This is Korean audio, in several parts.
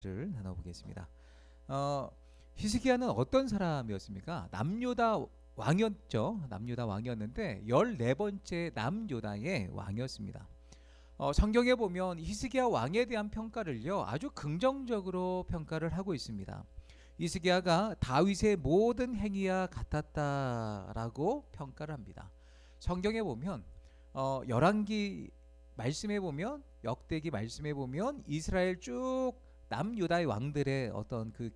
를 나눠보겠습니다. 히스기야는 어떤 사람이었습니까? 남유다 왕이었죠. 남유다 왕이었는데 14번째 남유다의 왕이었습니다. 성경에 보면 히스기야 왕에 대한 평가를요 아주 긍정적으로 평가를 하고 있습니다. 히스기야가 다윗의 모든 행위와 같았다라고 평가를 합니다. 성경에 보면 열왕기 말씀에 보면, 역대기 말씀에 보면 이스라엘 쭉 남유다의 왕들의 어떤 그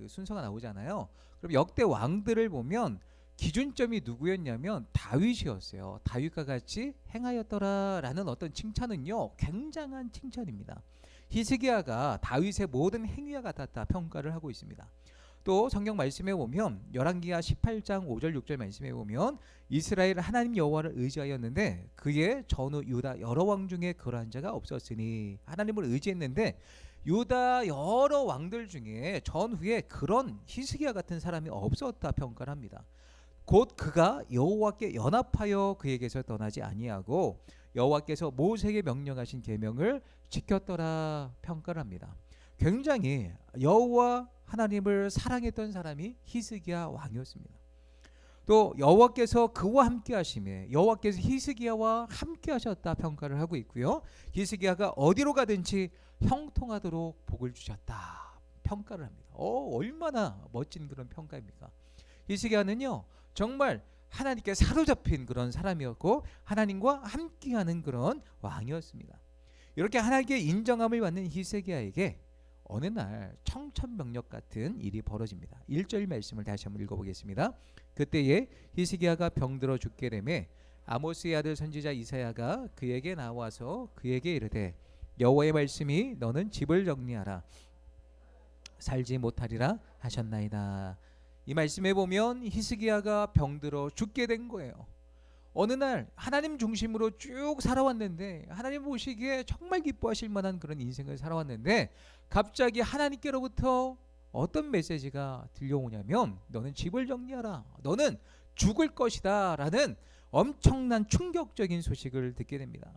순서가 나오잖아요. 그럼 역대 왕들을 보면 기준점이 누구였냐면 다윗이었어요. 다윗과 같이 행하였더라라는 어떤 칭찬은요 굉장한 칭찬입니다. 히스기야가 다윗의 모든 행위와 같았다 평가를 하고 있습니다. 또 성경 말씀에 보면 열왕기하 18장 5절 6절 말씀에 보면 이스라엘 하나님 여호와를 의지하였는데 그의 전후 유다 여러 왕 중에 그러한 자가 없었으니, 하나님을 의지했는데 유다 여러 왕들 중에 전후에 그런 히스기야 같은 사람이 없었다 평가를 합니다. 곧 그가 여호와께 연합하여 그에게서 떠나지 아니하고 여호와께서 모세에게 명령하신 계명을 지켰더라 평가를 합니다. 굉장히 여호와 하나님을 사랑했던 사람이 히스기야 왕이었습니다. 또 여호와께서 그와 함께 하심에 여호와께서 히스기야와 함께 하셨다 평가를 하고 있고요. 히스기야가 어디로 가든지 형통하도록 복을 주셨다 평가를 합니다. 얼마나 멋진 그런 평가입니까? 히스기야는요 정말 하나님께 사로잡힌 그런 사람이었고 하나님과 함께하는 그런 왕이었습니다. 이렇게 하나님께 인정함을 받는 히스기야에게 어느 날 청천벽력 같은 일이 벌어집니다. 1절 말씀을 다시 한번 읽어보겠습니다. 그때에 히스기야가 병들어 죽게 되매 아모스의 아들 선지자 이사야가 그에게 나와서 그에게 이르되 여호와의 말씀이 너는 집을 정리하라 살지 못하리라 하셨나이다. 이 말씀에 보면 히스기야가 병들어 죽게 된 거예요. 어느 날 하나님 중심으로 쭉 살아왔는데, 하나님 보시기에 정말 기뻐하실 만한 그런 인생을 살아왔는데 갑자기 하나님께로부터 어떤 메시지가 들려오냐면 너는 집을 정리하라, 너는 죽을 것이다 라는 엄청난 충격적인 소식을 듣게 됩니다.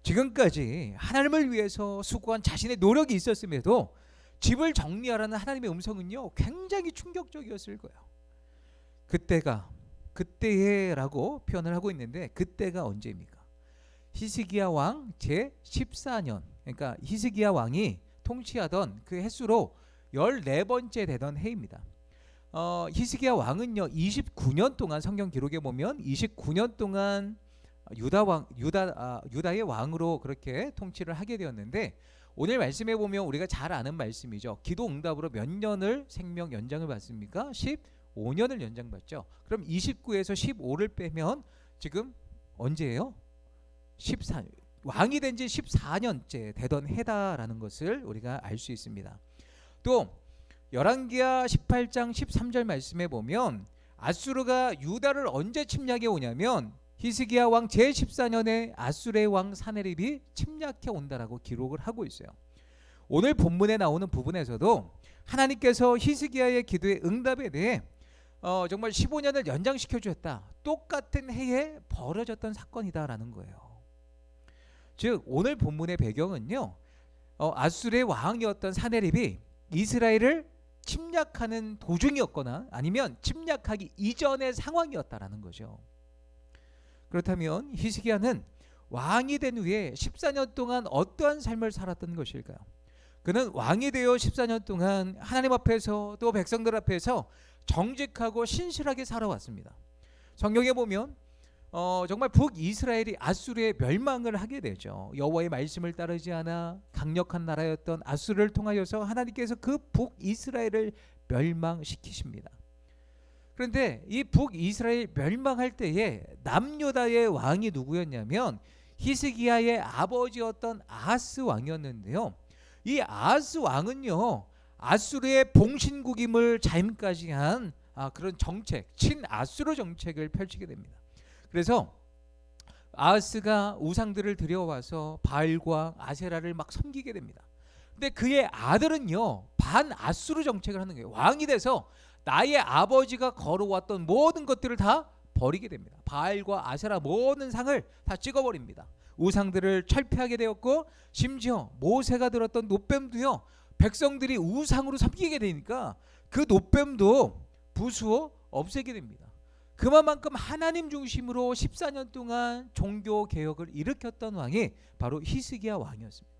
지금까지 하나님을 위해서 수고한 자신의 노력이 있었음에도 집을 정리하라는 하나님의 음성은요 굉장히 충격적이었을 거예요. 그때라고 표현을 하고 있는데 그때가 언제입니까? 히스기야 왕 제14년, 그러니까 히스기야 왕이 통치하던 그 횟수로 14번째 되던 해입니다. 히스기야 왕은요 29년 동안, 성경 기록에 보면 29년 동안 유다의 왕으로 그렇게 통치를 하게 되었는데, 오늘 말씀에 보면 우리가 잘 아는 말씀이죠. 기도 응답으로 몇 년을 생명 연장을 받습니까? 15년을 연장받죠. 그럼 29에서 15를 빼면 지금 언제예요? 14년. 왕이 된 지 14년째 되던 해다라는 것을 우리가 알 수 있습니다. 또 열왕기하 18장 13절 말씀에 보면 아수르가 유다를 언제 침략해 오냐면 히스기야 왕 제14년에 아수르의 왕 사네립이 침략해 온다라고 기록을 하고 있어요. 오늘 본문에 나오는 부분에서도 하나님께서 히스기야의 기도의 응답에 대해 정말 15년을 연장시켜 주셨다, 똑같은 해에 벌어졌던 사건이다라는 거예요. 즉 오늘 본문의 배경은요 아수르의 왕이었던 사네립이 이스라엘을 침략하는 도중이었거나 아니면 침략하기 이전의 상황이었다라는 거죠. 그렇다면 히스기야는 왕이 된 후에 14년 동안 어떠한 삶을 살았던 것일까요? 그는 왕이 되어 14년 동안 하나님 앞에서 또 백성들 앞에서 정직하고 신실하게 살아왔습니다. 성경에 보면 정말 북이스라엘이 아수르의 멸망을 하게 되죠. 여호와의 말씀을 따르지 않아 강력한 나라였던 아수르를 통하여서 하나님께서 그 북이스라엘을 멸망시키십니다. 그런데 이 북이스라엘 멸망할 때에 남유다의 왕이 누구였냐면 히스기야의 아버지였던 아하스 왕이었는데요. 이 아하스 왕은요 아수르의 봉신국임을 자임까지 한 그런 정책, 친아수르 정책을 펼치게 됩니다. 그래서 아하스가 우상들을 들여와서 바알과 아세라를 막 섬기게 됩니다. 근데 그의 아들은요 반아수르 정책을 하는 거예요. 왕이 돼서 나의 아버지가 걸어왔던 모든 것들을 다 버리게 됩니다. 바알과 아세라 모든 상을 다 찍어버립니다. 우상들을 철폐하게 되었고 심지어 모세가 들었던 노뱀도요 백성들이 우상으로 섬기게 되니까 그 노뱀도 부수어 없애게 됩니다. 그만큼 하나님 중심으로 14년 동안 종교 개혁을 일으켰던 왕이 바로 히스기야 왕이었습니다.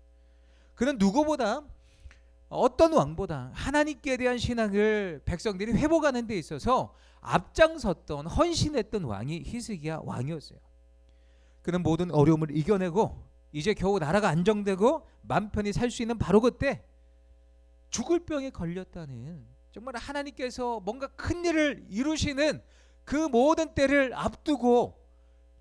그는 누구보다 어떤 왕보다 하나님께 대한 신앙을 백성들이 회복하는 데 있어서 앞장섰던 헌신했던 왕이 히스기야 왕이었어요. 그는 모든 어려움을 이겨내고 이제 겨우 나라가 안정되고 맘 편히 살 수 있는 바로 그때 죽을 병에 걸렸다는, 정말 하나님께서 뭔가 큰 일을 이루시는 그 모든 때를 앞두고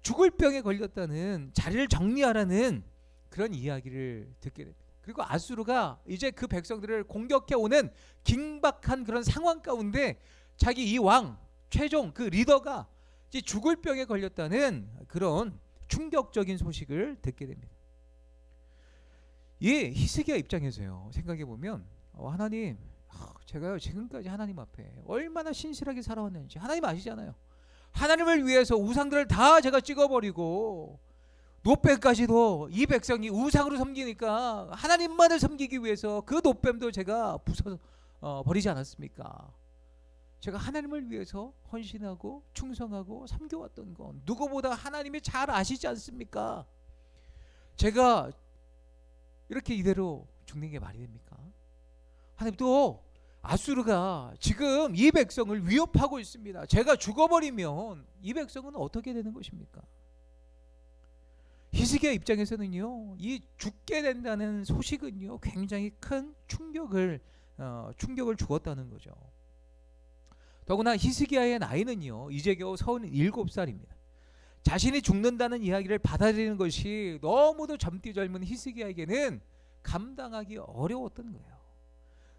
죽을 병에 걸렸다는, 자리를 정리하라는 그런 이야기를 듣게 됩니다. 그리고 아수르가 이제 그 백성들을 공격해 오는 긴박한 그런 상황 가운데 자기 이 왕 최종 그 리더가 이제 죽을 병에 걸렸다는 그런 충격적인 소식을 듣게 됩니다. 이 히스기야 입장에서요, 생각해 보면 하나님, 제가요 지금까지 하나님 앞에 얼마나 신실하게 살아왔는지 하나님 아시잖아요. 하나님을 위해서 우상들을 다 제가 찍어버리고 노뱀까지도 이 백성이 우상으로 섬기니까 하나님만을 섬기기 위해서 그 노뱀도 제가 부숴 버리지 않았습니까? 제가 하나님을 위해서 헌신하고 충성하고 섬겨왔던 건 누구보다 하나님이 잘 아시지 않습니까? 제가 이렇게 이대로 죽는 게 말이 됩니까? 하나님, 또 아수르가 지금 이 백성을 위협하고 있습니다. 제가 죽어버리면 이 백성은 어떻게 되는 것입니까? 히스기야 입장에서는요, 이 죽게 된다는 소식은요 굉장히 큰 충격을 주었다는 거죠. 더구나 히스기야의 나이는요 이제 겨우 37살입니다. 자신이 죽는다는 이야기를 받아들이는 것이 너무도 젊디 젊은 히스기야에게는 감당하기 어려웠던 거예요.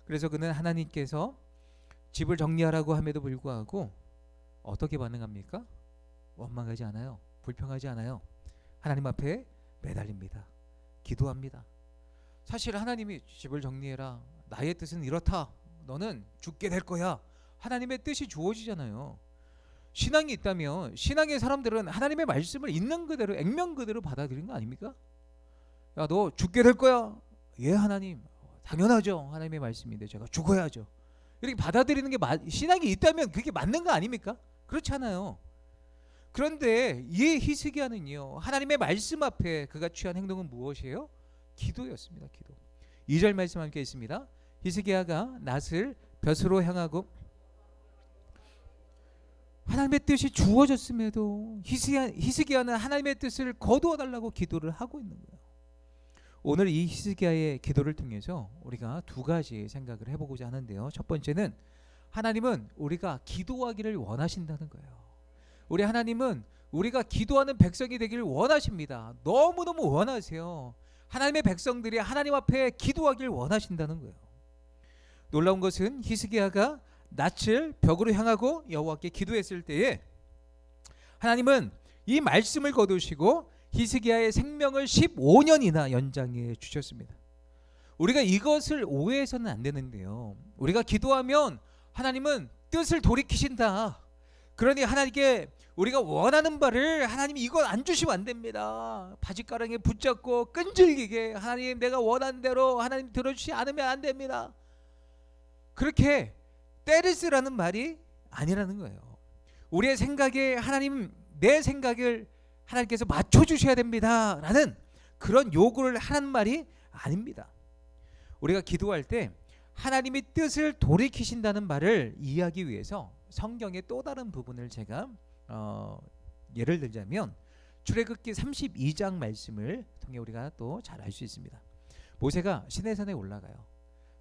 그래서 그는 하나님께서 집을 정리하라고 함에도 불구하고 어떻게 반응합니까? 원망하지 않아요. 불평하지 않아요. 하나님 앞에 매달립니다. 기도합니다. 사실 하나님이 집을 정리해라, 나의 뜻은 이렇다, 너는 죽게 될 거야, 하나님의 뜻이 주어지잖아요. 신앙이 있다면 신앙의 사람들은 하나님의 말씀을 있는 그대로 액면 그대로 받아들이는 거 아닙니까? 야, 너 죽게 될 거야. 예, 하나님. 당연하죠. 하나님의 말씀인데 제가 죽어야죠. 이렇게 받아들이는 게 신앙이 있다면 그게 맞는 거 아닙니까? 그렇잖아요. 그런데 이 히스기야는요, 하나님의 말씀 앞에 그가 취한 행동은 무엇이에요? 기도였습니다. 기도. 2절 말씀 함께 있습니다. 히스기야가 낫을 벼스로 향하고, 하나님의 뜻이 주어졌음에도 히스기야는 하나님의 뜻을 거두어 달라고 기도를 하고 있는 거예요. 오늘 이 히스기야의 기도를 통해서 우리가 두 가지 생각을 해보고자 하는데요. 첫 번째는 하나님은 우리가 기도하기를 원하신다는 거예요. 우리 하나님은 우리가 기도하는 백성이 되기를 원하십니다. 너무너무 원하세요. 하나님의 백성들이 하나님 앞에 기도하기를 원하신다는 거예요. 놀라운 것은 히스기야가 낯을 벽으로 향하고 여호와께 기도했을 때에 하나님은 이 말씀을 거두시고 히스기야의 생명을 15년이나 연장해 주셨습니다. 우리가 이것을 오해해서는 안 되는데요, 우리가 기도하면 하나님은 뜻을 돌이키신다, 그러니 하나님께 우리가 원하는 바를 하나님이 이건 안 주시면 안 됩니다, 바짓가랑이에 붙잡고 끈질기게 하나님 내가 원하는 대로 하나님 들어주지 않으면 안 됩니다, 그렇게 때를 쓰라는 말이 아니라는 거예요. 우리의 생각에 하나님, 내 생각을 하나님께서 맞춰주셔야 됩니다 라는 그런 요구를 하는 말이 아닙니다. 우리가 기도할 때 하나님이 뜻을 돌이키신다는 말을 이해하기 위해서 성경의 또 다른 부분을 제가 예를 들자면 출애굽기 32장 말씀을 통해 우리가 또 잘 알 수 있습니다. 모세가 시내산에 올라가요.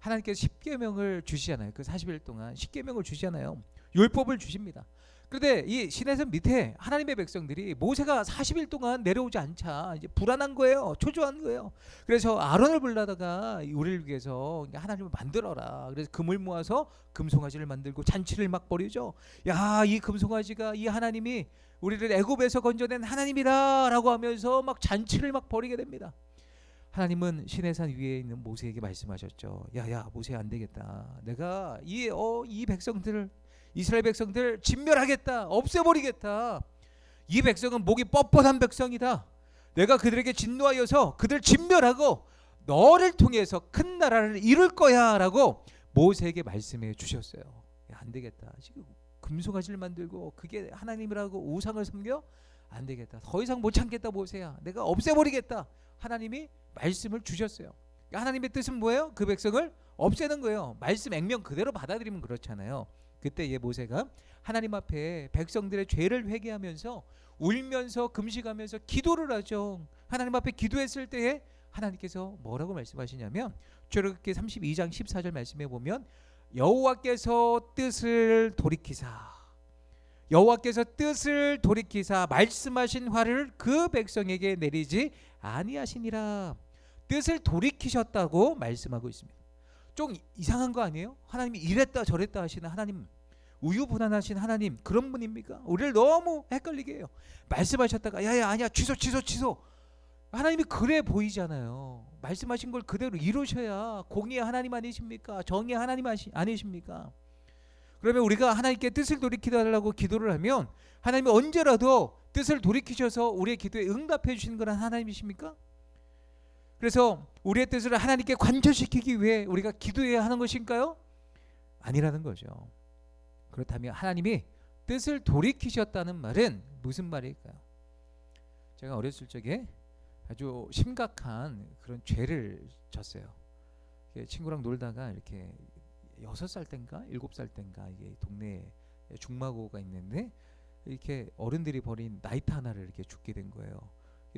하나님께서 10계명을 주시잖아요. 그 40일 동안 10계명을 주시잖아요. 율법을 주십니다. 그런데 이 시내산 밑에 하나님의 백성들이 모세가 40일 동안 내려오지 않자 이제 불안한 거예요. 초조한 거예요. 그래서 아론을 불러다가 우리를 위해서 하나님을 만들어라. 그래서 금을 모아서 금송아지를 만들고 잔치를 막 벌이죠. 야, 이 금송아지가 이 하나님이 우리를 애굽에서 건져낸 하나님이다라고 하면서 막 잔치를 막 벌이게 됩니다. 하나님은 시내산 위에 있는 모세에게 말씀하셨죠. 야야, 모세 안 되겠다. 내가 이 백성들을, 이스라엘 백성들 진멸하겠다, 없애버리겠다. 이 백성은 목이 뻣뻣한 백성이다. 내가 그들에게 진노하여서 그들 진멸하고 너를 통해서 큰 나라를 이룰 거야라고 모세에게 말씀해 주셨어요. 야, 안 되겠다. 지금 금송아지를 만들고 그게 하나님이라고 우상을 섬겨? 안 되겠다. 더 이상 못 참겠다 모세야. 내가 없애버리겠다. 하나님이 말씀을 주셨어요. 하나님의 뜻은 뭐예요? 그 백성을 없애는 거예요. 말씀 액면 그대로 받아들이면 그렇잖아요. 그때 예 모세가 하나님 앞에 백성들의 죄를 회개하면서 울면서 금식하면서 기도를 하죠. 하나님 앞에 기도했을 때에 하나님께서 뭐라고 말씀하시냐면 출애굽기 32장 14절 말씀해 보면 여호와께서 뜻을 돌이키사 말씀하신 화를 그 백성에게 내리지 아니하시니라. 뜻을 돌이키셨다고 말씀하고 있습니다. 좀 이상한 거 아니에요? 하나님이 이랬다 저랬다 하시는 하나님, 우유부단하신 하나님 그런 분입니까? 우리를 너무 헷갈리게 해요. 말씀하셨다가 야야 아니야 취소. 하나님이 그래 보이잖아요. 말씀하신 걸 그대로 이루셔야 공의의 하나님 아니십니까? 정의의 하나님 아니십니까? 그러면 우리가 하나님께 뜻을 돌이키달라고 기도를 하면 하나님이 언제라도 뜻을 돌이키셔서 우리의 기도에 응답해 주시는 그런 하나님이십니까? 그래서 우리의 뜻을 하나님께 관철시키기 위해 우리가 기도해야 하는 것인가요? 아니라는 거죠. 그렇다면 하나님이 뜻을 돌이키셨다는 말은 무슨 말일까요? 제가 어렸을 적에 아주 심각한 그런 죄를 졌어요. 친구랑 놀다가 이렇게 6살 땐가 7살 땐가 이게 동네에 중마고가 있는데 이렇게 어른들이 버린 나이트 하나를 이렇게 줍게 된 거예요.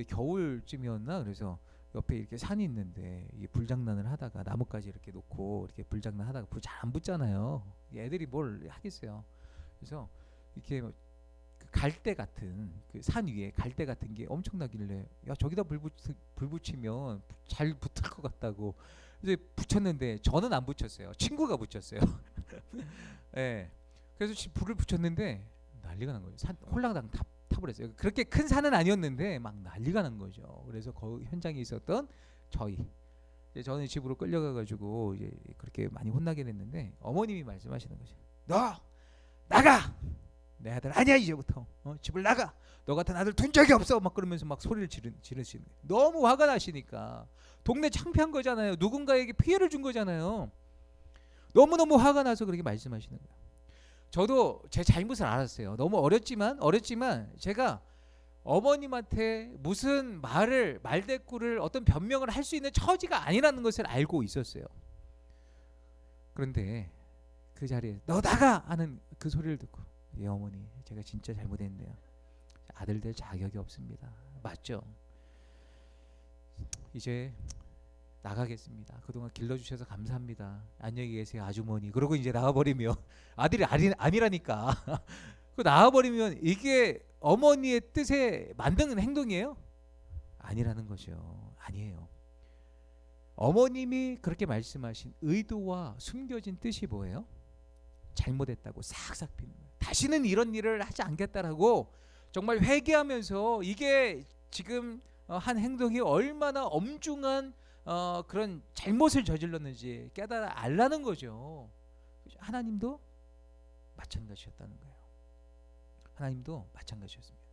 겨울쯤이었나 그래서 옆에 이렇게 산이 있는데 이게 불장난을 하다가 나뭇가지 이렇게 놓고 이렇게 불장난 하다가 불 잘 안 붙잖아요. 애들이 뭘 하겠어요. 그래서 이렇게 갈대 같은 그 산 위에 갈대 같은 게 엄청나길래 야 저기다 불 붙이면 잘 붙을 것 같다고 이제 붙였는데 저는 안 붙였어요. 친구가 붙였어요. 네. 그래서 불을 붙였는데 난리가 난 거예요. 산 홀라당 타버렸어요. 그렇게 큰 산은 아니었는데 막 난리가 난 거죠. 그래서 그 현장에 있었던 저는 집으로 끌려가가지고 이제 그렇게 많이 혼나게 됐는데 어머님이 말씀하시는 거죠. 너 나가. 내 아들 아니야 이제부터 집을 나가. 너 같은 아들 둔 적이 없어. 막 그러면서 막 소리를 지르시는 거예요. 너무 화가 나시니까 동네 창피한 거잖아요. 누군가에게 피해를 준 거잖아요. 너무너무 화가 나서 그렇게 말씀하시는 거예요. 저도 제 잘못을 알았어요. 너무 어렸지만 제가 어머님한테 무슨 말대꾸를 어떤 변명을 할 수 있는 처지가 아니라는 것을 알고 있었어요. 그런데 그 자리에 너 나가 하는 그 소리를 듣고 예 어머니 제가 진짜 잘못했네요. 아들 될 자격이 없습니다. 맞죠? 이제 나가겠습니다. 그동안 길러주셔서 감사합니다. 안녕히 계세요 아주머니. 그러고 이제 나와버리면 아들이 아니라니까. 그 나와버리면 이게 어머니의 뜻에 맞는 행동이에요? 아니라는 거죠. 아니에요. 어머님이 그렇게 말씀하신 의도와 숨겨진 뜻이 뭐예요? 잘못했다고 싹싹 비는 거예요. 다시는 이런 일을 하지 않겠다라고 정말 회개하면서 이게 지금 한 행동이 얼마나 엄중한 그런 잘못을 저질렀는지 깨달아 알라는 거죠. 하나님도 마찬가지였다는 거예요. 하나님도 마찬가지였습니다.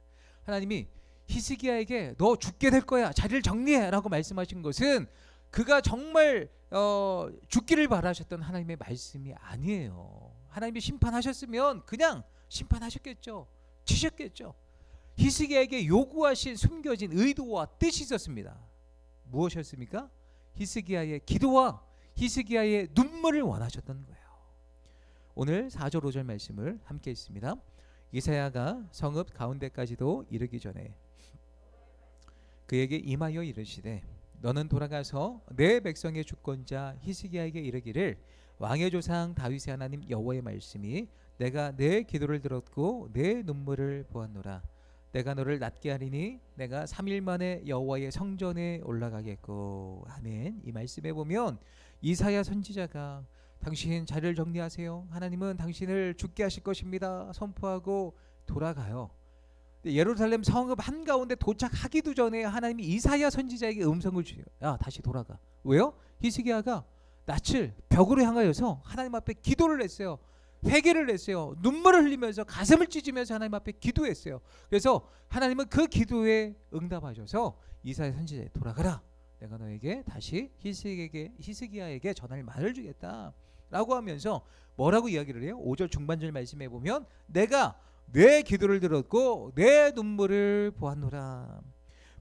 하나님이 히스기야에게 너 죽게 될 거야 자리를 정리해라고 말씀하신 것은 그가 정말 죽기를 바라셨던 하나님의 말씀이 아니에요. 하나님이 심판하셨으면 그냥 심판하셨겠죠. 치셨겠죠. 히스기야에게 요구하신 숨겨진 의도와 뜻이 있었습니다. 무엇이었습니까? 히스기야의 기도와 히스기야의 눈물을 원하셨던 거예요. 오늘 4절 5절 말씀을 함께 읽습니다. 이사야가 성읍 가운데까지도 이르기 전에 그에게 임하여 이르시되 너는 돌아가서 내 백성의 주권자 히스기야에게 이르기를 왕의 조상 다윗의 하나님 여호와의 말씀이 내가 내 기도를 들었고 내 눈물을 보았노라. 내가 너를 낫게 하리니 내가 3일 만에 여호와의 성전에 올라가겠고. 아멘. 이 말씀에 보면 이사야 선지자가 당신 자리를 정리하세요. 하나님은 당신을 죽게 하실 것입니다. 선포하고 돌아가요. 예루살렘 성읍 한가운데 도착하기도 전에 하나님이 이사야 선지자에게 음성을 주세요. 야 다시 돌아가. 왜요? 히스기야가 낯을 벽으로 향하여서 하나님 앞에 기도를 했어요. 회개를 했어요. 눈물을 흘리면서 가슴을 찢으면서 하나님 앞에 기도했어요. 그래서 하나님은 그 기도에 응답하셔서 이사야 선지자에 돌아가라. 내가 너에게 다시 히스기야에게 전할 말을 주겠다 라고 하면서 뭐라고 이야기를 해요? 5절 중반절 말씀해 보면 내가 내 기도를 들었고 내 눈물을 보았노라.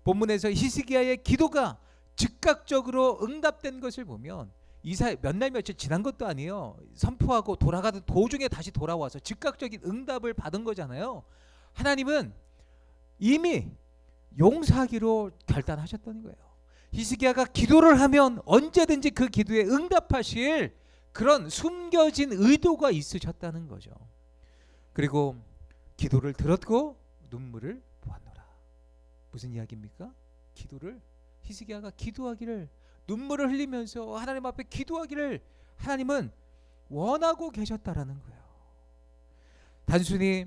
본문에서 히스기야의 기도가 즉각적으로 응답된 것을 보면 이사 몇 날 며칠 지난 것도 아니에요. 선포하고 돌아가던 도중에 다시 돌아와서 즉각적인 응답을 받은 거잖아요. 하나님은 이미 용서하기로 결단하셨다는 거예요. 히스기야가 기도를 하면 언제든지 그 기도에 응답하실 그런 숨겨진 의도가 있으셨다는 거죠. 그리고 기도를 들었고 눈물을 보았노라. 무슨 이야기입니까? 기도를 히스기야가 기도하기를 눈물을 흘리면서 하나님 앞에 기도하기를 하나님은 원하고 계셨다라는 거예요. 단순히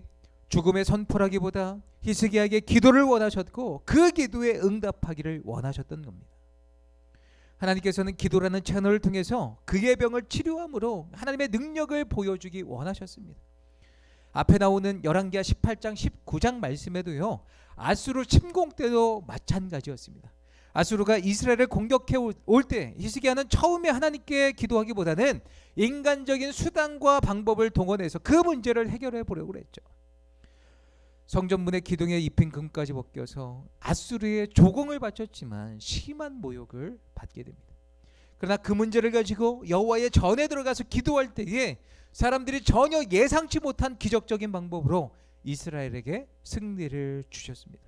죽음의 선포라기보다 히스기야에게 기도를 원하셨고 그 기도에 응답하기를 원하셨던 겁니다. 하나님께서는 기도라는 채널을 통해서 그의 병을 치료함으로 하나님의 능력을 보여주기 원하셨습니다. 앞에 나오는 열왕기하 18장 19장 말씀에도요, 아수르 침공 때도 마찬가지였습니다. 아수르가 이스라엘을 공격해 올 때 히스기야는 처음에 하나님께 기도하기보다는 인간적인 수단과 방법을 동원해서 그 문제를 해결해 보려고 했죠. 성전문의 기둥에 입힌 금까지 벗겨서 아수르의 조공을 바쳤지만 심한 모욕을 받게 됩니다. 그러나 그 문제를 가지고 여호와의 전에 들어가서 기도할 때에 사람들이 전혀 예상치 못한 기적적인 방법으로 이스라엘에게 승리를 주셨습니다.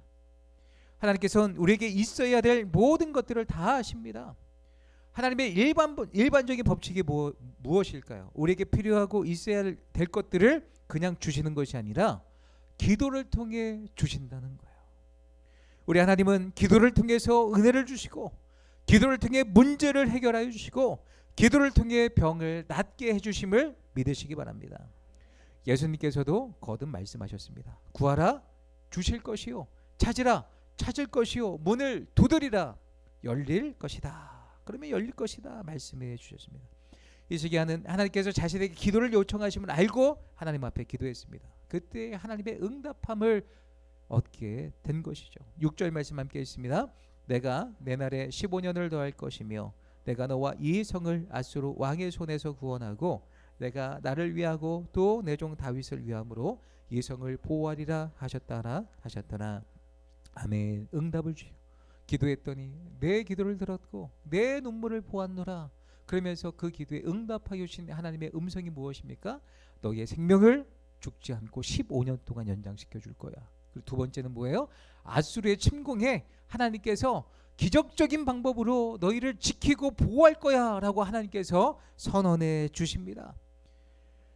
하나님께서는 우리에게 있어야 될 모든 것들을 다 아십니다. 하나님의 일반적인 법칙이 무엇일까요? 우리에게 필요하고 있어야 될 것들을 그냥 주시는 것이 아니라 기도를 통해 주신다는 거예요. 우리 하나님은 기도를 통해서 은혜를 주시고 기도를 통해 문제를 해결하여 주시고 기도를 통해 병을 낫게 해주심을 믿으시기 바랍니다. 예수님께서도 거듭 말씀하셨습니다. 구하라 주실 것이요, 찾으라 찾을 것이요, 문을 두드리라 열릴 것이다. 그러면 열릴 것이다 말씀해 주셨습니다. 히스기야는 하나님께서 자신에게 기도를 요청하심을 알고 하나님 앞에 기도했습니다. 그때 하나님의 응답함을 얻게 된 것이죠. 6절 말씀 함께 있습니다. 내가 내 날에 15년을 더할 것이며 내가 너와 이 성을 아수르 왕의 손에서 구원하고 내가 나를 위하고 또 내 종 다윗을 위함으로 이 성을 보호하리라 하셨더라. 아멘. 응답을 주시오. 기도했더니 내 기도를 들었고 내 눈물을 보았노라. 그러면서 그 기도에 응답하여 주신 하나님의 음성이 무엇입니까? 너의 생명을 죽지 않고 15년 동안 연장시켜 줄 거야. 그리고 두 번째는 뭐예요? 아수르의 침공에 하나님께서 기적적인 방법으로 너희를 지키고 보호할 거야 라고 하나님께서 선언해 주십니다.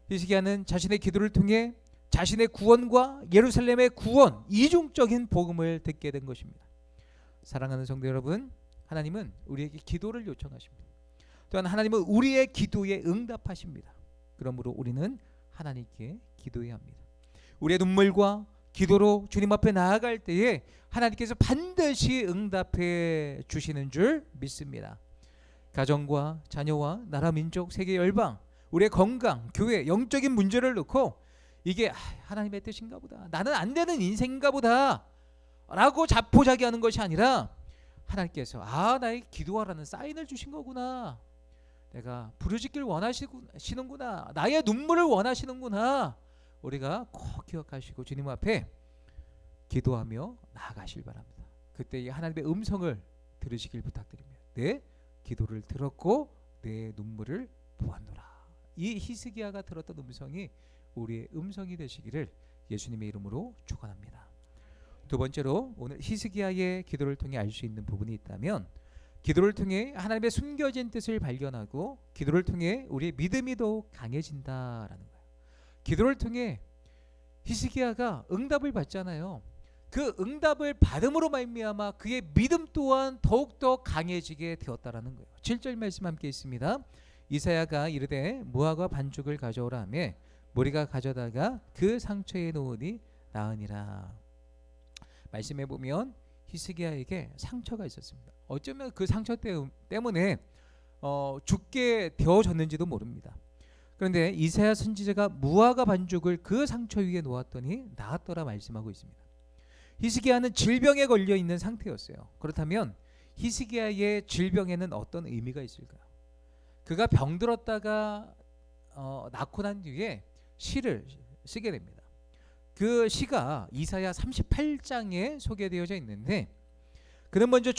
히스기야는 자신의 기도를 통해 자신의 구원과 예루살렘의 구원, 이중적인 복음을 듣게 된 것입니다. 사랑하는 성도 여러분, 하나님은 우리에게 기도를 요청하십니다. 또한 하나님은 우리의 기도에 응답하십니다. 그러므로 우리는 하나님께 기도해야 합니다. 우리의 눈물과 기도로 주님 앞에 나아갈 때에 하나님께서 반드시 응답해 주시는 줄 믿습니다. 가정과 자녀와 나라, 민족, 세계, 열방, 우리의 건강, 교회, 영적인 문제를 놓고 이게 하나님의 뜻인가 보다, 나는 안 되는 인생인가 보다 라고 자포자기하는 것이 아니라 하나님께서 나의 기도하라는 사인을 주신 거구나, 내가 부르짖길 원하시는구나, 나의 눈물을 원하시는구나, 우리가 꼭 기억하시고 주님 앞에 기도하며 나아가실 바랍니다. 그때 하나님의 음성을 들으시길 부탁드립니다. 내 기도를 들었고 내 눈물을 보았노라. 이 히스기야가 들었던 음성이 우리의 음성이 되시기를 예수님의 이름으로 축원합니다. 두 번째로 오늘 히스기야의 기도를 통해 알 수 있는 부분이 있다면, 기도를 통해 하나님의 숨겨진 뜻을 발견하고 기도를 통해 우리의 믿음이 더욱 강해진다라는 거예요. 기도를 통해 히스기야가 응답을 받잖아요. 그 응답을 받음으로 말미암아 그의 믿음 또한 더욱더 강해지게 되었다라는 거예요. 7절 말씀 함께 있습니다. 이사야가 이르되 무화과 반죽을 가져오라 하매 무리가 가져다가 그 상처에 놓으니 나으니라. 말씀해 보면 히스기야에게 상처가 있었습니다. 어쩌면 그 상처 때문에 죽게 되어졌는지도 모릅니다. 그런데 이사야 선지자가 무화과 반죽을 그 상처 위에 놓았더니 나았더라 말씀하고 있습니다. 히스기야는 질병에 걸려 있는 상태였어요. 그렇다면 히스기야의 질병에는 어떤 의미가 있을까요? 그가 병들었다가 낫고 난 뒤에 시를 쓰게 됩니다. 그 시가 이사야 38장에 소개되어져 있는데, 그는 먼저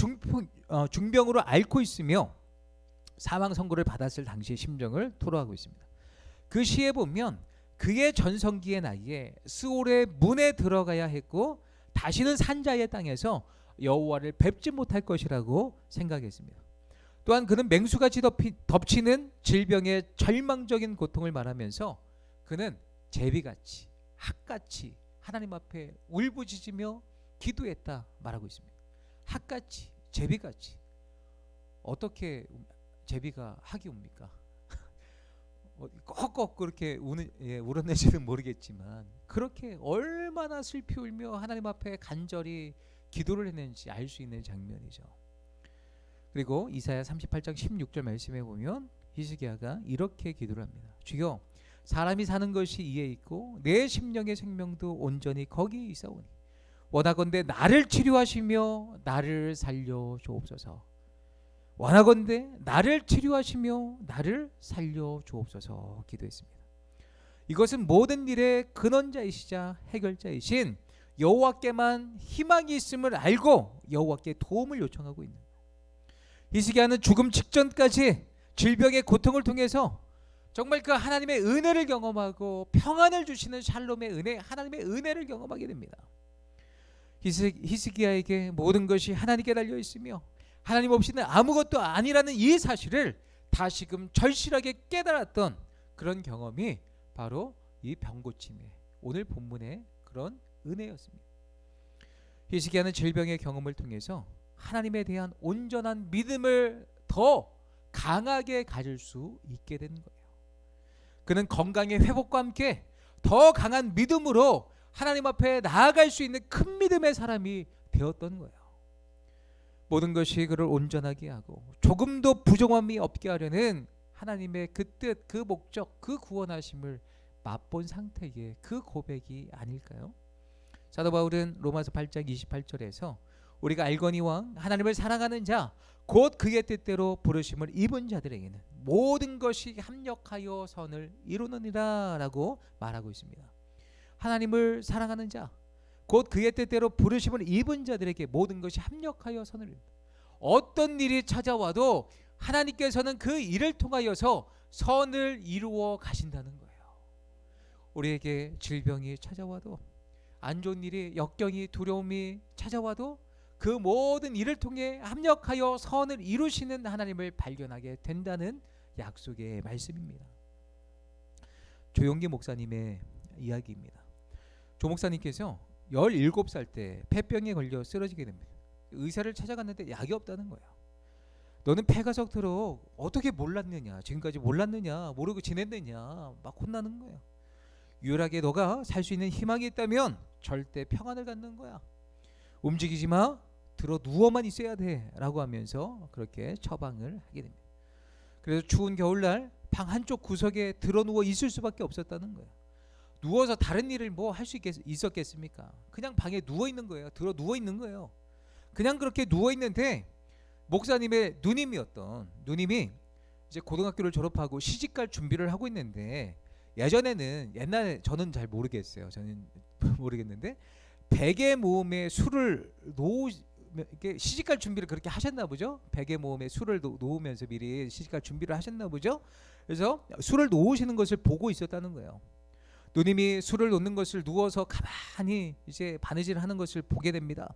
중병으로 앓고 있으며 사망 선고를 받았을 당시의 심정을 토로하고 있습니다. 그 시에 보면 그의 전성기의 나이에 스올의 문에 들어가야 했고 다시는 산자의 땅에서 여호와를 뵙지 못할 것이라고 생각했습니다. 또한 그는 맹수같이 덮치는 질병의 절망적인 고통을 말하면서 그는 제비같이 학같이 하나님 앞에 울부짖으며 기도했다 말하고 있습니다. 학같이 제비같이. 어떻게 제비가 학이 옵니까? 꺽꺽 그렇게 울어내지는 모르겠지만 그렇게 얼마나 슬피 울며 하나님 앞에 간절히 기도를 했는지 알 수 있는 장면이죠. 그리고 이사야 38장 16절 말씀에 보면 히스기야가 이렇게 기도를 합니다. 주여, 사람이 사는 것이 이에 있고 내 심령의 생명도 온전히 거기 있사오니 원하건대 나를 치료하시며 나를 살려 주옵소서. 원하건대 나를 치료하시며 나를 살려 주옵소서 기도했습니다. 이것은 모든 일의 근원자이시자 해결자이신 여호와께만 희망이 있음을 알고 여호와께 도움을 요청하고 있는, 히스기야는 죽음 직전까지 질병의 고통을 통해서 정말 그 하나님의 은혜를 경험하고 평안을 주시는 샬롬의 은혜, 하나님의 은혜를 경험하게 됩니다. 히스기야에게 모든 것이 하나님께 달려 있으며 하나님 없이는 아무것도 아니라는 이 사실을 다시금 절실하게 깨달았던 그런 경험이 바로 이 병고침의 오늘 본문의 그런 은혜였습니다. 히스기야는 질병의 경험을 통해서 하나님에 대한 온전한 믿음을 더 강하게 가질 수 있게 된 거예요. 그는 건강의 회복과 함께 더 강한 믿음으로 하나님 앞에 나아갈 수 있는 큰 믿음의 사람이 되었던 거예요. 모든 것이 그를 온전하게 하고 조금도 부정함이 없게 하려는 하나님의 그 뜻, 그 목적, 그 구원하심을 맛본 상태의 그 고백이 아닐까요? 사도 바울은 로마서 8장 28절에서 우리가 알거니와 하나님을 사랑하는 자 곧 그의 뜻대로 부르심을 입은 자들에게는 모든 것이 합력하여 선을 이루느니라 라고 말하고 있습니다. 하나님을 사랑하는 자 곧 그의 뜻대로 부르심을 입은 자들에게 모든 것이 합력하여 선을 이룬다. 어떤 일이 찾아와도 하나님께서는 그 일을 통하여서 선을 이루어 가신다는 거예요. 우리에게 질병이 찾아와도, 안 좋은 일이, 역경이, 두려움이 찾아와도 그 모든 일을 통해 합력하여 선을 이루시는 하나님을 발견하게 된다는 약속의 말씀입니다. 조용기 목사님의 이야기입니다. 조 목사님께서 17살 때 폐병에 걸려 쓰러지게 됩니다. 의사를 찾아갔는데 약이 없다는 거예요. 너는 폐가 썩도록 어떻게 몰랐느냐, 지금까지 몰랐느냐, 모르고 지냈느냐 막 혼나는 거예요. 유일하게 너가 살 수 있는 희망이 있다면 절대 평안을 갖는 거야. 움직이지 마, 들어 누워만 있어야 돼 라고 하면서 그렇게 처방을 하게 됩니다. 그래서 추운 겨울날 방 한쪽 구석에 들어 누워 있을 수밖에 없었다는 거예요. 누워서 다른 일을 뭐 할 수 있었겠습니까? 그냥 방에 누워 있는 거예요. 들어 누워 있는 거예요. 그냥 그렇게 누워 있는데 목사님의 누님이 이제 고등학교를 졸업하고 시집갈 준비를 하고 있는데, 옛날에 저는 잘 모르겠어요. 저는 모르겠는데 베개 모음에 술을 이렇게 시집갈 준비를 그렇게 하셨나 보죠. 베개 모음에 술을 놓으면서 미리 시집갈 준비를 하셨나 보죠. 그래서 술을 놓으시는 것을 보고 있었다는 거예요. 누님이 술을 놓는 것을 누워서 가만히 이제 바느질을 하는 것을 보게 됩니다.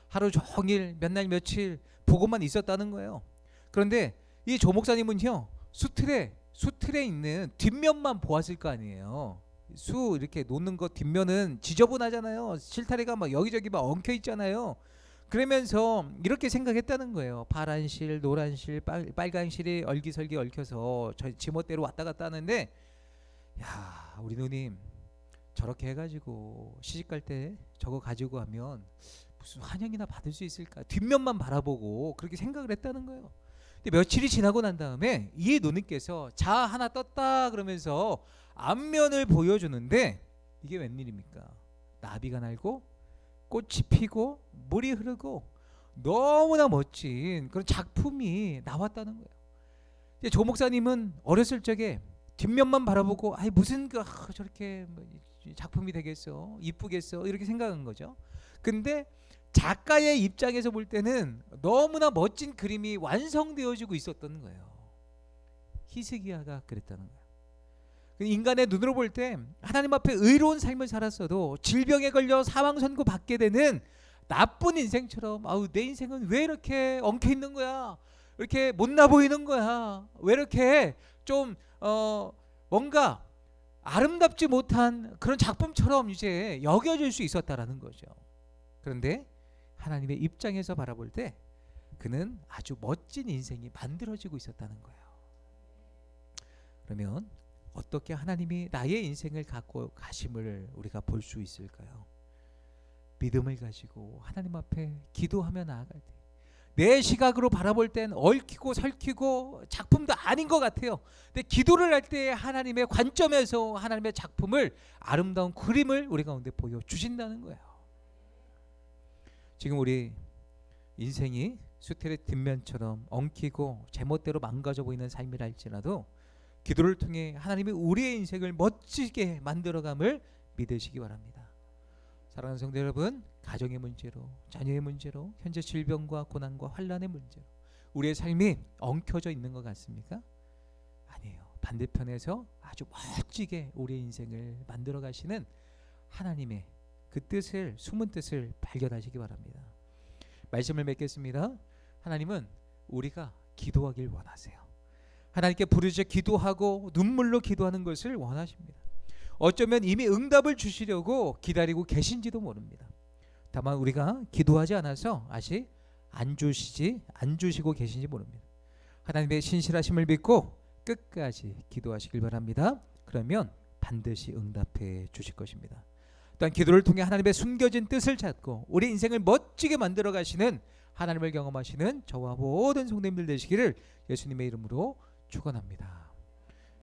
하루 종일 몇 날 며칠 보고만 있었다는 거예요. 그런데 이 조 목사님은요, 수틀에 있는 뒷면만 보았을 거 아니에요. 수 이렇게 놓는 것 뒷면은 지저분하잖아요. 실타래가 막 여기저기 막 엉켜 있잖아요. 그러면서 이렇게 생각했다는 거예요. 파란 실, 노란 실, 빨간 실이 얼기설기 얽혀서 저 지멋대로 왔다 갔다 하는데, 야, 우리 누님 저렇게 해가지고 시집갈 때 저거 가지고 하면 무슨 환영이나 받을 수 있을까, 뒷면만 바라보고 그렇게 생각을 했다는 거예요. 근데 며칠이 지나고 난 다음에 이 누님께서 자 하나 떴다 그러면서 앞면을 보여주는데, 이게 웬일입니까? 나비가 날고 꽃이 피고 물이 흐르고 너무나 멋진 그런 작품이 나왔다는 거예요. 이제 조 목사님은 어렸을 적에 뒷면만 바라보고 아이 무슨 저렇게 작품이 되겠어, 이쁘겠어 이렇게 생각한 거죠. 근데 작가의 입장에서 볼 때는 너무나 멋진 그림이 완성되어지고 있었던 거예요. 히스기야가 그랬다는 거예요. 인간의 눈으로 볼 때 하나님 앞에 의로운 삶을 살았어도 질병에 걸려 사망 선고 받게 되는 나쁜 인생처럼 아우 내 인생은 왜 이렇게 엉켜 있는 거야? 왜 이렇게 못나 보이는 거야? 왜 이렇게 좀 뭔가 아름답지 못한 그런 작품처럼 이제 여겨질 수 있었다라는 거죠. 그런데 하나님의 입장에서 바라볼 때 그는 아주 멋진 인생이 만들어지고 있었다는 거예요. 그러면 어떻게 하나님이 나의 인생을 갖고 가심을 우리가 볼 수 있을까요? 믿음을 가지고 하나님 앞에 기도하며 나아갈 때 내 시각으로 바라볼 땐 얽히고 설키고 작품도 아닌 것 같아요. 근데 기도를 할 때 하나님의 관점에서 하나님의 작품을 아름다운 그림을 우리 가운데 보여주신다는 거예요. 지금 우리 인생이 수텔의 뒷면처럼 엉키고 제멋대로 망가져 보이는 삶이라 할지라도 기도를 통해 하나님이 우리의 인생을 멋지게 만들어감을 믿으시기 바랍니다. 사랑하는 성도 여러분, 가정의 문제로, 자녀의 문제로, 현재 질병과 고난과 환난의 문제로 우리의 삶이 엉켜져 있는 것 같습니까? 아니에요. 반대편에서 아주 멋지게 우리의 인생을 만들어 가시는 하나님의 그 뜻을, 숨은 뜻을 발견하시기 바랍니다. 말씀을 맺겠습니다. 하나님은 우리가 기도하길 원하세요. 하나님께 부르짖어 기도하고 눈물로 기도하는 것을 원하십니다. 어쩌면 이미 응답을 주시려고 기다리고 계신지도 모릅니다. 다만 우리가 기도하지 않아서 아직 안 주시고 계신지 모릅니다. 하나님의 신실하심을 믿고 끝까지 기도하시길 바랍니다. 그러면 반드시 응답해 주실 것입니다. 또한 기도를 통해 하나님의 숨겨진 뜻을 찾고 우리 인생을 멋지게 만들어 가시는 하나님을 경험하시는 저와 모든 성도님들 되시기를 예수님의 이름으로 축원합니다.